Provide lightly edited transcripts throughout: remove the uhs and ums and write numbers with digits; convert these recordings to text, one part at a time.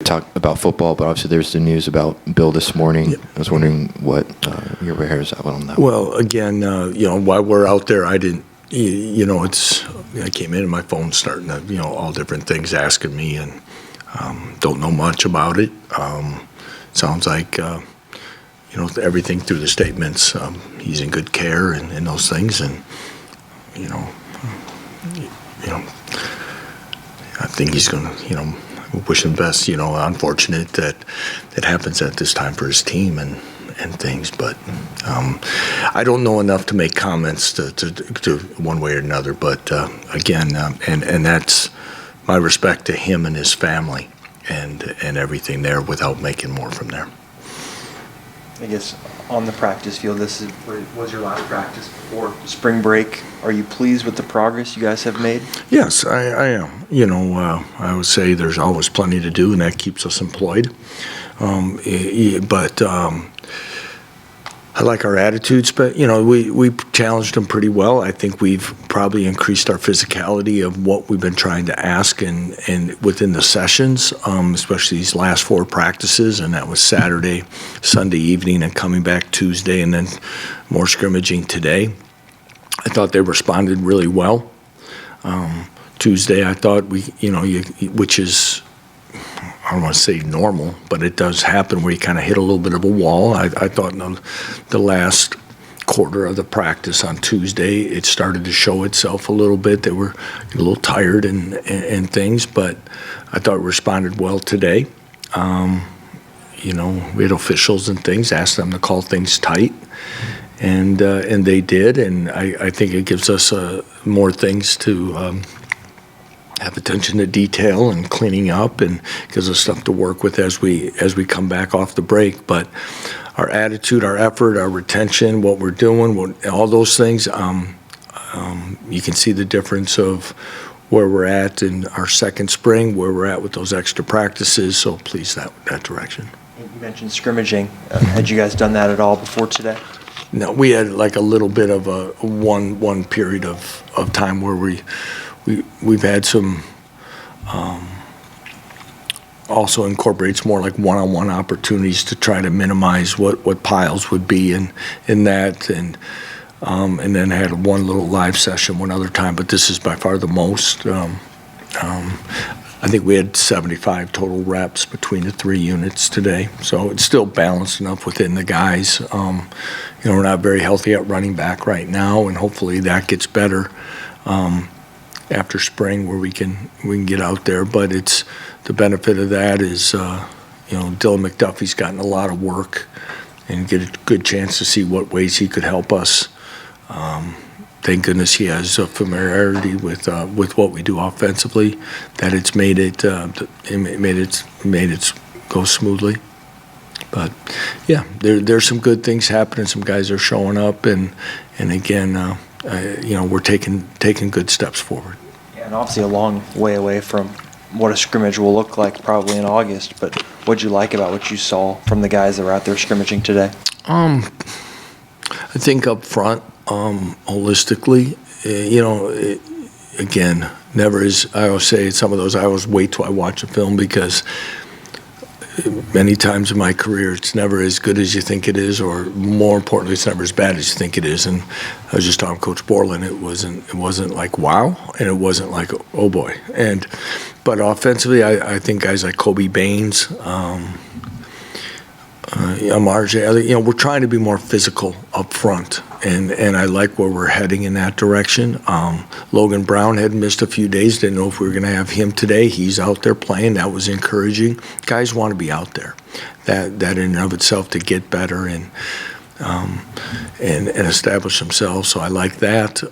talk about football, but obviously there's the news about Bill this morning. Yep. I was wondering what your bears out on that. Well, again, while we're out there, I didn't. I came in and my phone's starting to, all different things asking me, and don't know much about it. Sounds like, everything through the statements, he's in good care and those things, and I think he's going to, wish him best. Unfortunate that it happens at this time for his team and things, but I don't know enough to make comments to one way or another. But again, and that's my respect to him and his family and everything there, without making more from there. I guess on the practice field, was your last practice before spring break. Are you pleased with the progress you guys have made? Yes, I am. I would say there's always plenty to do, and that keeps us employed. But I like our attitudes, but we challenged them pretty well. I think we've probably increased our physicality of what we've been trying to ask and within the sessions, especially these last 4 practices, and that was Saturday, Sunday evening, and coming back Tuesday, and then more scrimmaging today. I thought they responded really well. Tuesday, I thought which is, I don't want to say normal, but it does happen where you kind of hit a little bit of a wall. I thought in the last quarter of the practice on Tuesday, it started to show itself a little bit. They were a little tired and things, but I thought it responded well today. We had officials and things, asked them to call things tight, and they did, and I think it gives us more things to have attention to detail and cleaning up, and gives us stuff to work with as we come back off the break. But our attitude, our effort, our retention, what we're doing, all those things, you can see the difference of where we're at in our second spring, where we're at with those extra practices. So pleased that direction. You mentioned scrimmaging. Had you guys done that at all before today? No, we had like a little bit of a one period of time where we've had some, also incorporates more like one-on-one opportunities to try to minimize what piles would be in that, and then had one little live session one other time, but this is by far the most. I think we had 75 total reps between the 3 units today, so it's still balanced enough within the guys. We're not very healthy at running back right now, and hopefully that gets better after spring, where we can get out there. But it's the benefit of that is Dylan McDuffie's gotten a lot of work and get a good chance to see what ways he could help us. Thank goodness he has a familiarity with what we do offensively, that it's made it go smoothly. But yeah, there's some good things happening. Some guys are showing up, and again, we're taking good steps forward. Yeah, and obviously a long way away from what a scrimmage will look like probably in August. But what'd you like about what you saw from the guys that were out there scrimmaging today? I think up front, holistically, again, never is. I always say some of those. I always wait till I watch a film, because many times in my career, it's never as good as you think it is, or more importantly, it's never as bad as you think it is. And I was just talking to Coach Borland. It wasn't like wow, and it wasn't like oh boy. But offensively, I think guys like Kobe Baines, RJ, we're trying to be more physical up front, and I like where we're heading in that direction. Logan Brown had missed a few days, didn't know if we were going to have him today. He's out there playing. That was encouraging. Guys want to be out there. That in and of itself, to get better and establish themselves. So I like that.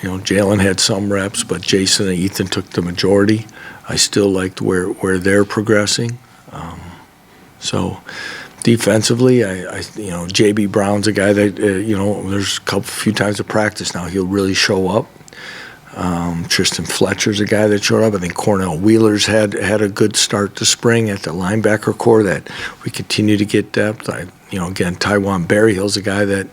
Jalen had some reps, but Jason and Ethan took the majority. I still liked where they're progressing. So defensively, J.B. Brown's a guy that, there's a few times of practice now he'll really show up. Tristan Fletcher's a guy that showed up. I think Cornell Wheeler's had a good start to spring at the linebacker core, that we continue to get depth. Again, Tywan Berryhill's a guy that,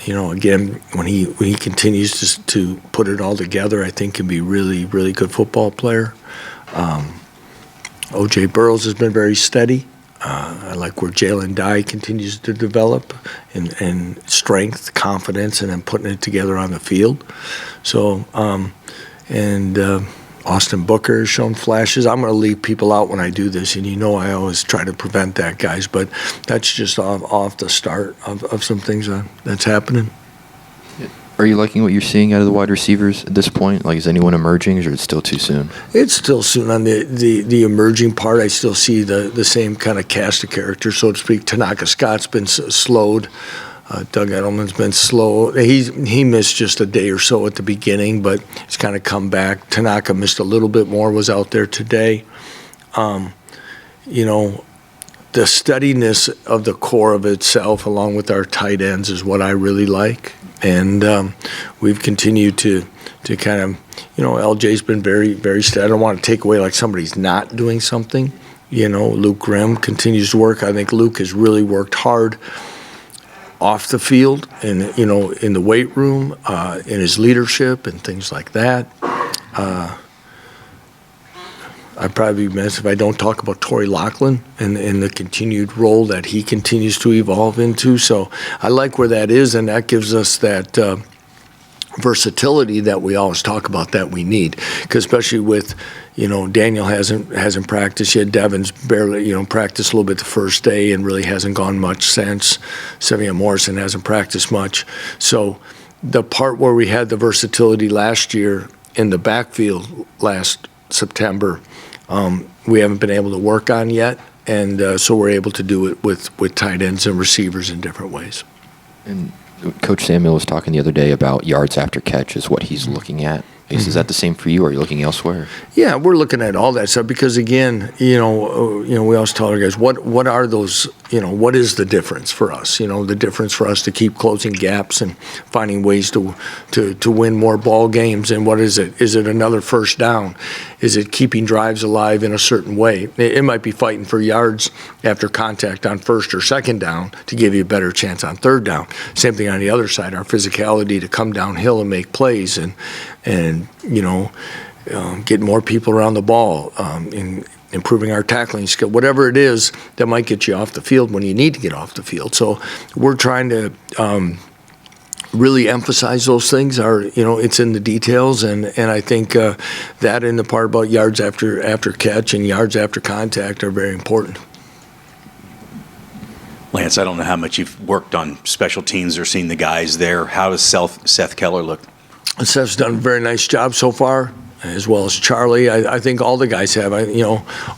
again, when he continues to put it all together, I think can be really, really good football player. O.J. Burrows has been very steady. I like where Jalen Dye continues to develop in strength, confidence, and then putting it together on the field. So, Austin Booker has shown flashes. I'm going to leave people out when I do this, and I always try to prevent that, guys. But that's just off the start of some things that's happening. Are you liking what you're seeing out of the wide receivers at this point? Like, is anyone emerging, or is it still too soon? It's still soon on the emerging part. I still see the same kind of cast of characters, so to speak. Tanaka Scott's been slowed. Doug Edelman's been slow. He missed just a day or so at the beginning, but he's kind of come back. Tanaka missed a little bit more, was out there today. The steadiness of the core of itself, along with our tight ends, is what I really like. And we've continued to kind of, LJ's been very, very steady. I don't want to take away like somebody's not doing something. Luke Grimm continues to work. I think Luke has really worked hard off the field and, in the weight room, in his leadership and things like that. I'd probably be remiss if I don't talk about Torrey Lachlan and the continued role that he continues to evolve into. So I like where that is, and that gives us that versatility that we always talk about that we need. Because especially with, Daniel hasn't practiced yet. Devin's barely, practiced a little bit the first day and really hasn't gone much since. Sevian Morrison hasn't practiced much. So the part where we had the versatility last year in the backfield last September, we haven't been able to work on yet, and so we're able to do it with tight ends and receivers in different ways. And Coach Samuel was talking the other day about yards after catch is what he's looking at. Is that the same for you, or are you looking elsewhere? Yeah, we're looking at all that stuff because, again, we always tell our guys, what are those, what is the difference for us? The difference for us to keep closing gaps and finding ways to win more ball games. And what is it? Is it another first down? Is it keeping drives alive in a certain way? It might be fighting for yards after contact on first or second down to give you a better chance on third down. Same thing on the other side, our physicality to come downhill and make plays and get more people around the ball, in improving our tackling skill, whatever it is that might get you off the field when you need to get off the field. So we're trying to really emphasize those things. It's in the details, and I think that and the part about yards after catch and yards after contact are very important. Lance, I don't know how much you've worked on special teams or seen the guys there. How does Seth Keller look? Seth's done a very nice job so far, as well as Charlie. I think all the guys have.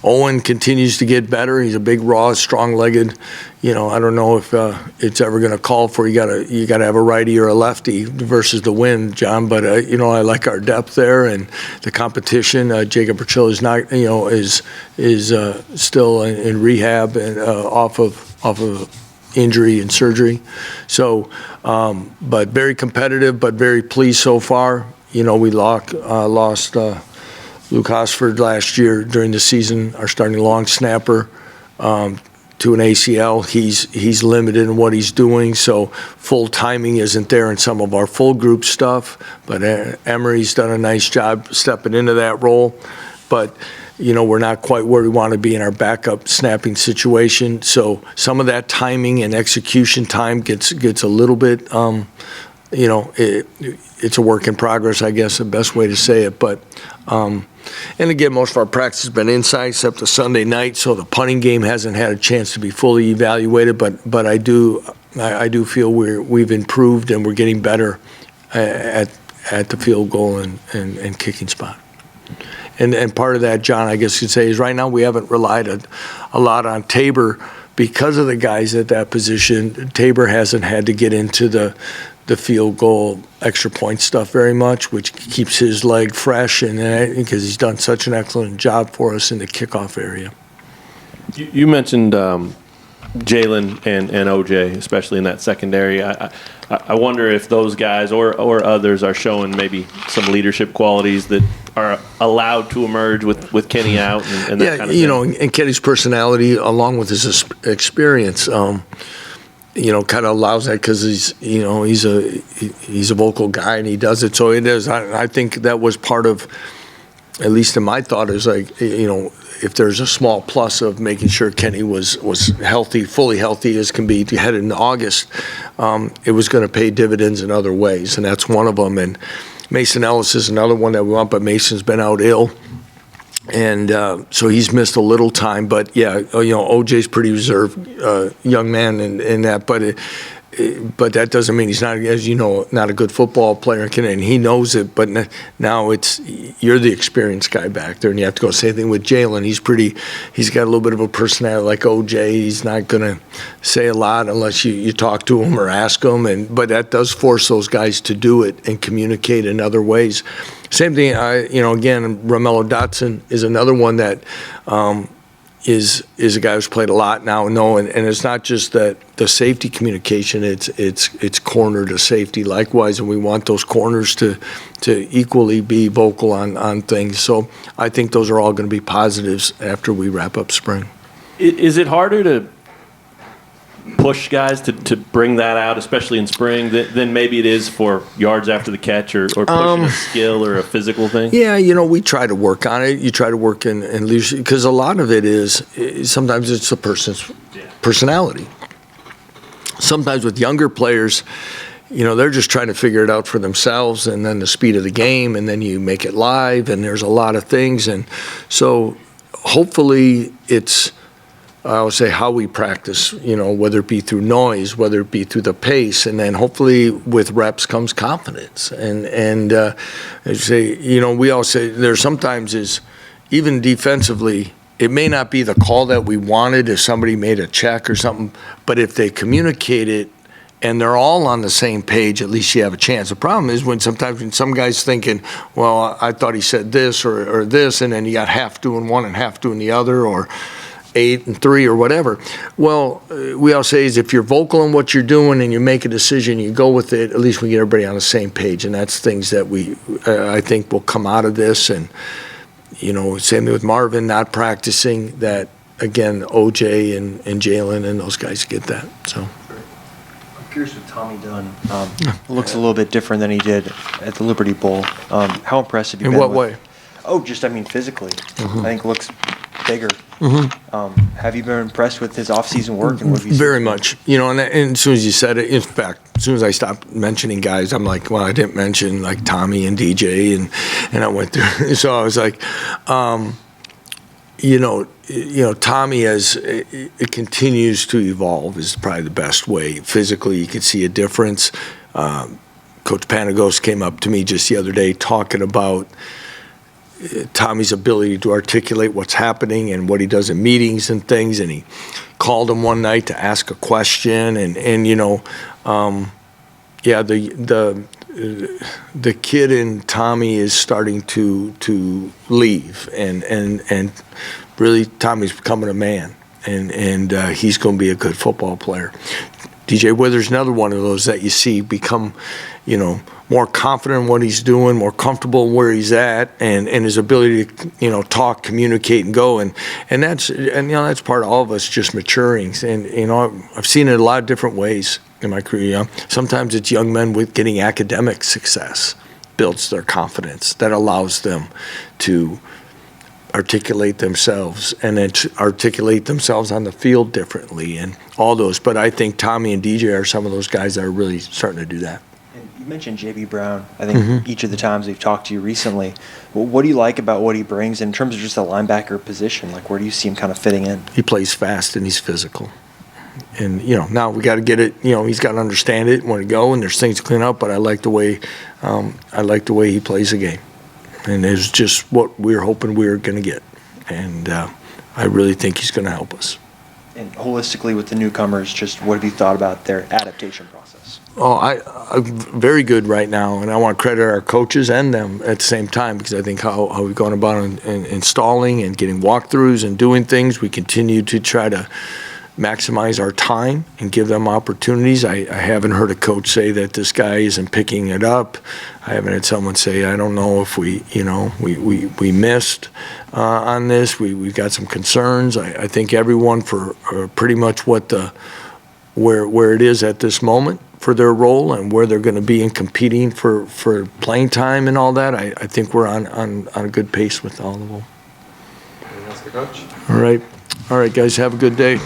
Owen continues to get better. He's a big, raw, strong-legged. I don't know if it's ever going to call for you got to have a righty or a lefty versus the wind, John. But I like our depth there and the competition. Jacob Burchill is not is still in rehab and off of injury and surgery. So, but very competitive, but very pleased so far. We lost Luke Hosford last year during the season, our starting long snapper, to an ACL. He's limited in what he's doing, so full timing isn't there in some of our full group stuff. But Emery's done a nice job stepping into that role. But we're not quite where we want to be in our backup snapping situation. So some of that timing and execution time gets a little bit, it's a work in progress, I guess, the best way to say it. But, and again, most of our practice has been inside except the Sunday night, so the punting game hasn't had a chance to be fully evaluated. But I do feel we've improved and we're getting better at the field goal and kicking spot. And part of that, John, I guess you'd say, is right now we haven't relied a lot on Tabor because of the guys at that position. Tabor hasn't had to get into the field goal extra point stuff very much, which keeps his leg fresh, and because he's done such an excellent job for us in the kickoff area. You mentioned Jalen and OJ, especially in that secondary. I wonder if those guys or others are showing maybe some leadership qualities that are allowed to emerge with Kenny out and that kind of thing. And Kenny's personality along with his experience, kind of allows that because he's a vocal guy and he does it. So it is. I think that was part of at least in my thought, is like, if there's a small plus of making sure Kenny was healthy, fully healthy as can be headed into August, it was going to pay dividends in other ways, and that's one of them. And Mason Ellis is another one that we want, but Mason's been out ill. And so he's missed a little time, but yeah, OJ's pretty reserved young man in that, but that doesn't mean he's not, as you know, not a good football player, and he knows it. But now you're the experienced guy back there, and you have to go. Same thing with Jalen. He's got a little bit of a personality like OJ. He's not going to say a lot unless you talk to him or ask him, but that does force those guys to do it and communicate in other ways. Same thing, again, Romello Dotson is another one that is a guy who's played a lot now. And it's not just that the safety communication, it's corner to safety likewise, and we want those corners to equally be vocal on things. So I think those are all going to be positives after we wrap up spring. Is it harder to push guys to bring that out, especially in spring, than maybe it is for yards after the catch or pushing a skill or a physical thing? Yeah, we try to work on it. You try to work in leadership, because a lot of it is, sometimes it's the person's personality. Sometimes with younger players, they're just trying to figure it out for themselves, and then the speed of the game, and then you make it live, and there's a lot of things. And so hopefully it's, I would say, how we practice, whether it be through noise, whether it be through the pace, and then hopefully with reps comes confidence. And as you say, we all say there sometimes is, even defensively, it may not be the call that we wanted if somebody made a check or something, but if they communicate it and they're all on the same page, at least you have a chance. The problem is when some guy's thinking, well, I thought he said this or this, and then you got half doing one and half doing the other, or 8 and 3 or whatever. Well, we all say is if you're vocal in what you're doing and you make a decision, you go with it, at least we get everybody on the same page. And that's things that I think will come out of this. And, same thing with Marvin not practicing, that, again, OJ and Jalen and those guys get that. So I'm curious with Tommy Dunn. Looks a little bit different than he did at the Liberty Bowl. How impressed have you been? In what way? Oh, just, physically. Mm-hmm. I think looks bigger. Mm-hmm. Have you been impressed with his off-season work? And what have you Very seen? much. And as soon as you said it, in fact, as soon as I stopped mentioning guys, I'm like, well, I didn't mention like Tommy and DJ, and I went through. So I was like, Tommy, as it continues to evolve, is probably the best way. Physically, you can see a difference. Coach Panagos came up to me just the other day talking about Tommy's ability to articulate what's happening and what he does in meetings and things, and he called him one night to ask a question, and the kid in Tommy is starting to leave, and really Tommy's becoming a man, and he's going to be a good football player. DJ Wither's another one of those that you see become, more confident in what he's doing, more comfortable where he's at, and his ability to, talk, communicate, and go. And that's part of all of us just maturing. And, I've seen it a lot of different ways in my career. Sometimes it's young men with getting academic success builds their confidence, that allows them to articulate themselves and then articulate themselves on the field differently and all those. But I think Tommy and DJ are some of those guys that are really starting to do that. And you mentioned J.B. Brown. I think each of the times we've talked to you recently. Well, what do you like about what he brings in terms of just a linebacker position? Like, where do you see him kind of fitting in? He plays fast and he's physical. And, now we got to get it, he's got to understand it when to go, and there's things to clean up, but I like the way he plays the game. And it's just what we were hoping we were going to get. And I really think he's going to help us. And holistically with the newcomers, just what have you thought about their adaptation process? Oh, I'm very good right now, and I want to credit our coaches and them at the same time, because I think how we've gone about installing and getting walkthroughs and doing things, we continue to try to maximize our time and give them opportunities. I haven't heard a coach say that this guy isn't picking it up. I haven't had someone say, I don't know if we missed on this. We've got some concerns. I think everyone for pretty much where it is at this moment, for their role and where they're going to be in competing for playing time and all that, I think we're on a good pace with all of them. That's the coach. All right, guys, have a good day.